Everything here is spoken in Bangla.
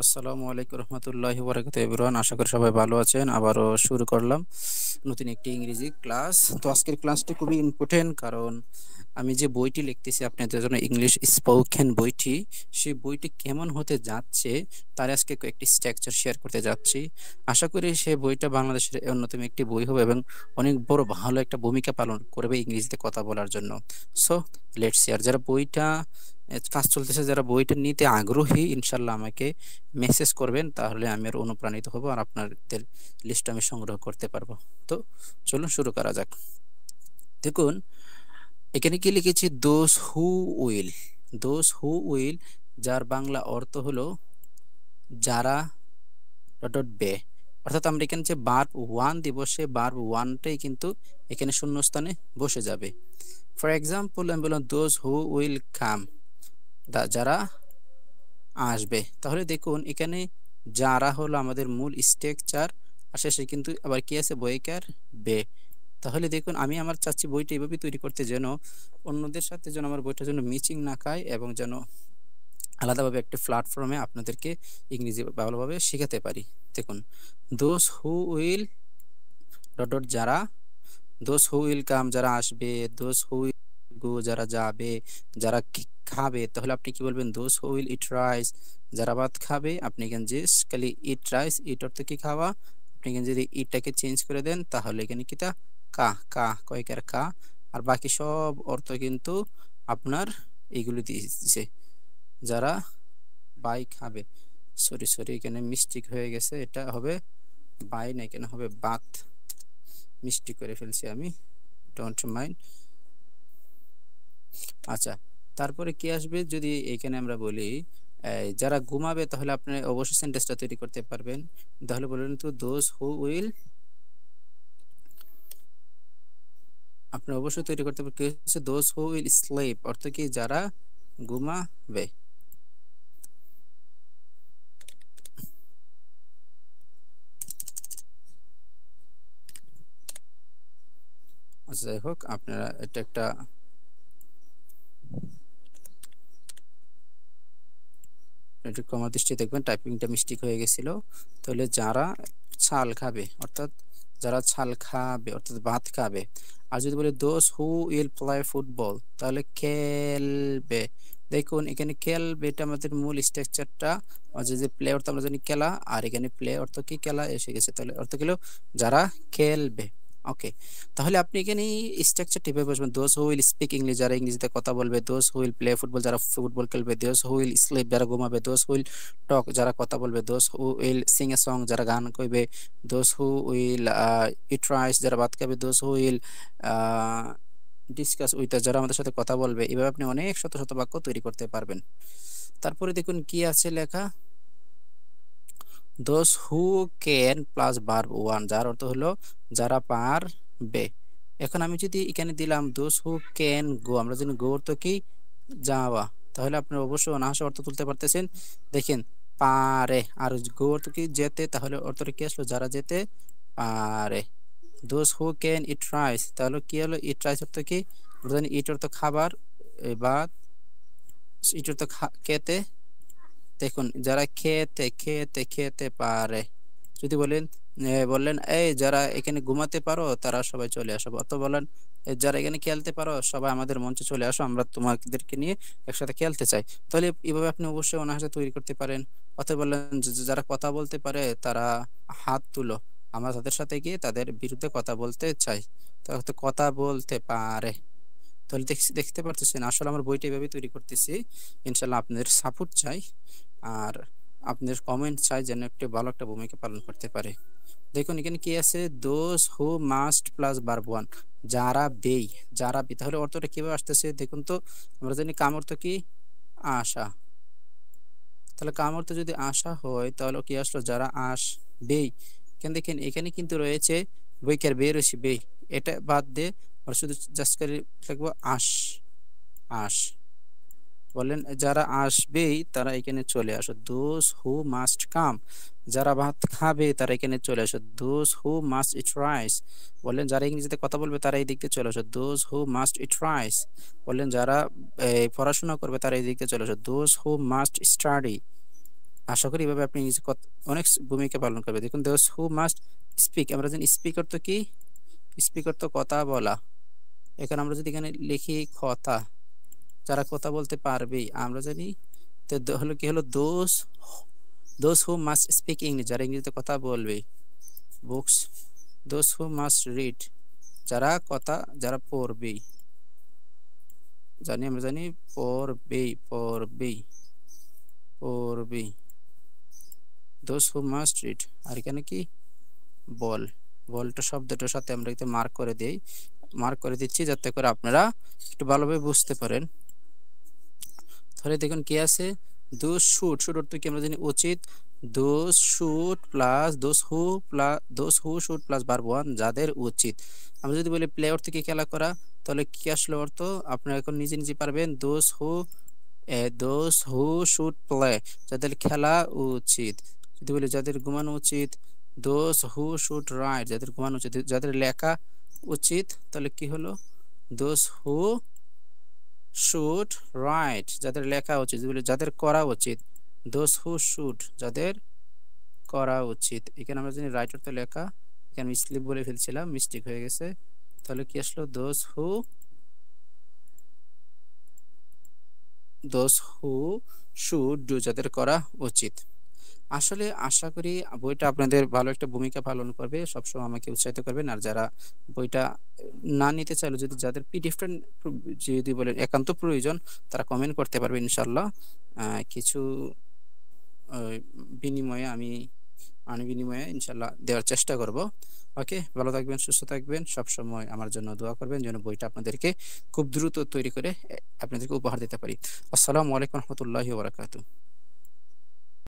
আসসালামু আলাইকুম রহমতুল্লাহি বারাকাতুহু এভরিওয়ান, আশা করি সবাই ভালো আছেন। আবারও শুরু করলাম নতুন একটি ইংরেজি ক্লাস। তো আজকের ক্লাসটি খুবই ইম্পর্টেন্ট, কারণ আমি যে বইটি লিখতেছি আপনাদের জন্য, ইংলিশ স্পোকেন বইটি, সেই বইটি কেমন হতে যাচ্ছে তার আজকে কয়েকটি স্ট্রাকচার শেয়ার করতে যাচ্ছি। আশা করি সেই বইটা বাংলাদেশের অন্যতম একটি বই হবে এবং অনেক বড় ভালো একটা ভূমিকা পালন করবে ইংরেজিতে কথা বলার জন্য। So let's share. যারা বইটা কাজ চলতেছে, যারা বইটা নিতে আগ্রহী, ইনশাল্লাহ আমাকে মেসেজ করবেন, তাহলে আমি আর অনুপ্রাণিত হব আর আপনাদের লিস্ট আমি সংগ্রহ করতে পারবো। তো চলুন শুরু করা যাক। দেখুন, এখানে কি লিখেছি, those who will. Those who will, যার বাংলা অর্থ হলো যারা ডট ডট বে। অর্থাৎ আমরা এখানে যে ভার্ব ওয়ান দিব, সে ভার্ব ওয়ানটাই কিন্তু এখানে শূন্যস্থানে বসে যাবে। ফর এক্সাম্পল আমি বললাম দোজ হু উইল কাম, যারা আসবে। তাহলে দেখুন এখানে যারা হলো আমাদের মূল স্ট্রাকচার, আর শেষে কিন্তু আবার কি আছে, বইকার বে। তাহলে দেখুন আমি আমার চাচ্ছি বইটা এভাবে তৈরি করতে, যেন অন্যদের সাথে যেন আমার বইটা যেন মিচিং না খায়, এবং যেন আলাদাভাবে একটা প্ল্যাটফর্মে আপনাদেরকে ইংরেজি ভালোভাবে শেখাতে পারি। দেখুন, those who will dot dot যারা, দোজ হু উইল কাম যারা আসবে, দোজ হু উইল গো যারা যাবে, যারা খাবে, তাহলে আপনি কি বলবেন, those who will eat rice যারা ভাত খাবে। আপনি এখানে যে খালি ইট রাইস, ইট অর্থ কি খাওয়া, আপনি এখানে যদি ইটটাকে চেঞ্জ করে দেন, তাহলে এখানে কি তা কা, কা কয়কার কা, আর বাকি সব অর্থ কিন্তু আপনার এইগুলো দিয়ে দিছে, যারা বাই খাবে। সরি সরি, এখানে মিস্টেক হয়ে গেছে, এটা হবে বাই না, এখানে হবে বাত, মিস্টেক করে ফেলছি আমি, ডোন্ট মাইন্ড। আচ্ছা, তারপরে কি আসবে, যদি এখানে আমরা বলি যারা ঘুমাবে, তাহলে আপনি অবশ্যই সেন্টেন্সটা তৈরি করতে পারবেন। তাহলে বলবেন তো দোজ হু উইল, আপনি অবশ্যই তৈরি করতে পারবেন কি হচ্ছে, দোজ হু উইল স্লিপ অর্থ কি যারা ঘুমাবে। আচ্ছা, যাই হোক, আপনারা এটা একটা একটু কমা দৃষ্টি দেখবেন, টাইপিংটা মিস্টেক হয়ে গেছিল। তাহলে যারা ছাল খাবে, অর্থাৎ যারা ছাল খাবে অর্থাৎ ভাত খাবে। আর যদি বলি those who will play football, তাহলে খেলবে। দেখুন এখানে খেলবে, এটা আমাদের মূল স্ট্রাকচারটা, যে প্লে অর্থ আমরা জানি খেলা, আর এখানে প্লে অর্থ কি খেলা এসে গেছে, তাহলে অর্থ গেল যারা খেলবে। ওকে, তাহলে আপনি এখানে স্ট্রাকচার টিপে বসবেন, those who will speak English যারা ইংরেজিতে কথা বলবে, those who will play football যারা ফুটবল খেলবে, দোজ হু উইল স্লিপ যারা ঘুমাবে, দোজ হু উইল টক যারা কথা বলবে, those who will sing a song যারা গান কইবে, those who will eat rice যারা ভাত খাবে, those who will discuss with যারা আমাদের সাথে কথা বলবে। এভাবে আপনি অনেক শত শত বাক্য তৈরি করতে পারবেন। তারপরে দেখুন কি আছে লেখা, those who can plus verb one, যার অর্থ হলো যারা পারবে। এখন আমি যদি এখানে দিলাম দোজ হু ক্যান গো, আমরা জানি গো অর্থ কি যাওয়া, তাহলে আপনি অবশ্যই অনায়াসে অর্থ তুলতে পারতেছেন। দেখেন পারে, আর গো অর্থ কি যেতে, তাহলে অর্থটা কি আসলো, যারা যেতে পারে। Those who can eat rice, তাহলে কি হলো, ইট রাইস অর্থ কি, আমরা জানি ইট অর্থ খাবার, বা ইট অর্থ খেতে। দেখুন যারা খেতে খেতে খেতে পারে। যদি বলেন বললেন এই যারা এখানে ঘুমাতে পারো তারা সবাই চলে আসো, অথবা বলেন যারা এখানে খেলতে পারো সবাই আমাদের মঞ্চে চলে আসো, আমরা তোমাদেরকে নিয়ে একসাথে খেলতে চাই। তাহলে এইভাবে আপনি অবশ্যই অনায়াসে তৈরি করতে পারেন। অথবা বললেন যারা কথা বলতে পারে তারা হাত তুলো, আমরা তাদের সাথে গিয়ে তাদের বিরুদ্ধে কথা বলতে চাই, তাহলে কথা বলতে পারে। তাহলে দেখতে পারতেছেন আসলে আমার বইটা এভাবে তৈরি করতেছি। ইনশাল্লাহ আপনাদের সাপোর্ট চাই, আর আপনাদের কমেন্ট চাই, যেন একটু ভালো একটা ভূমিকা পালন করতে পারে। দেখুন এখানে কি আছে, those who must plus verb one, যারা বেই, যারা বে, তাহলে অর্থটা কিভাবে আসতেছে দেখুন তো। আমরা জানি কাম অর্থ কি আশা, তাহলে কাম অর্থ যদি আশা হয় তাহলে কি আসলো, যারা আসবেই। কেন দেখেন এখানে কিন্তু রয়েছে বইকার বে রয়েছে বে, এটা বাদ দিয়ে আমরা শুধু জাস্ট করে লিখবো আস, আস। বলেন যারা আসবেই তারা এখানে চলে আসো, দোজ হু মাস্ট কাম, যারা ভাত খাবে তারা এখানে চলে আসো, those who must eat rice. বললেন যারা ইংরেজিতে কথা বলবে তারা এই দিক দিয়ে চলে আসো, those who must eat rice. বললেন যারা পড়াশোনা করবে তারা এই দিক দিয়ে চলে আসো, দোজ হু মাস্ট স্টাডি। আশা করি এভাবে আপনি ইংরেজি অনেক ভূমিকা পালন করবে। দেখুন দোজ হু মাস্ট স্পিক, আমরা জানি স্পিকার তো কি, স্পিকার তো কথা বলা। এখানে আমরা যদি এখানে লিখি কথা, যারা কথা বলতে পারবে আমরা জানি, তো হলো কি হলো those, those who must speak English, যারা ইংরেজিতে কথা বলবে। Books, those who must read, যারা কথা, যারা পড়বে, জানি আমরা জানি পড়বে, পড়বে, পড়বে, দোজ হু মাস্ট রিড। আর এখানে কি বল, বলটা শব্দটার সাথে আমরা একটু মার্ক করে দেই, মার্ক করে দিচ্ছি যাতে করে আপনারা একটু ভালোভাবে বুঝতে পারেন। তাহলে দেখুন কি আছে, দোজ শুড, শুড অর্থ কি আমরা জানি উচিত, those should plus those who should plus verb one, যাদের উচিত। আমরা যদি বলি প্লে অর্থ কি খেলা করা, তাহলে কি আসলে অর্থ আপনারা এখন নিজে নিজে পারবেন, দোজ হু শুড প্লে, যাদের খেলা উচিত। যদি বলি যাদের ঘুমানো উচিত, দোজ হু শুড রাইট, যাদের ঘুমানো উচিত, যাদের লেখা উচিত, তাহলে কি হলো, দোজ হু শুড রাইট, যাদের লেখা উচিত। যাদের করা উচিত, দোজ হু শুড, যাদের করা উচিত। এখানে আমরা জানি রাইট অর্থ লেখা, এখানে আমি স্লিপ বলে ফেলছিলাম, মিস্টেক হয়ে গেছে। তাহলে কি আসলো, দোজ হু শুড ডু, যাদের করা উচিত। আসলে আশা করি বইটা আপনাদের ভালো একটা ভূমিকা পালন করবে, সবসময় আমাকে উৎসাহিত করবেন। আর যারা বইটা না নিতে চাইলে, যদি যাদের পিডিএফটা যদি বলেন একান্ত প্রয়োজন, তারা কমেন্ট করতে পারবে ইনশাল্লাহ। কিছু বিনিময়ে আমি বিনিময়ে ইনশাল্লাহ দেওয়ার চেষ্টা করব। ওকে, ভালো থাকবেন, সুস্থ থাকবেন, সব সময় আমার জন্য দোয়া করবেন যেন বইটা আপনাদেরকে খুব দ্রুত তৈরি করে আপনাদেরকে উপহার দিতে পারি। আসসালামু আলাইকুম রহমতুল্লাহি ওয়া বারাকাতুহু।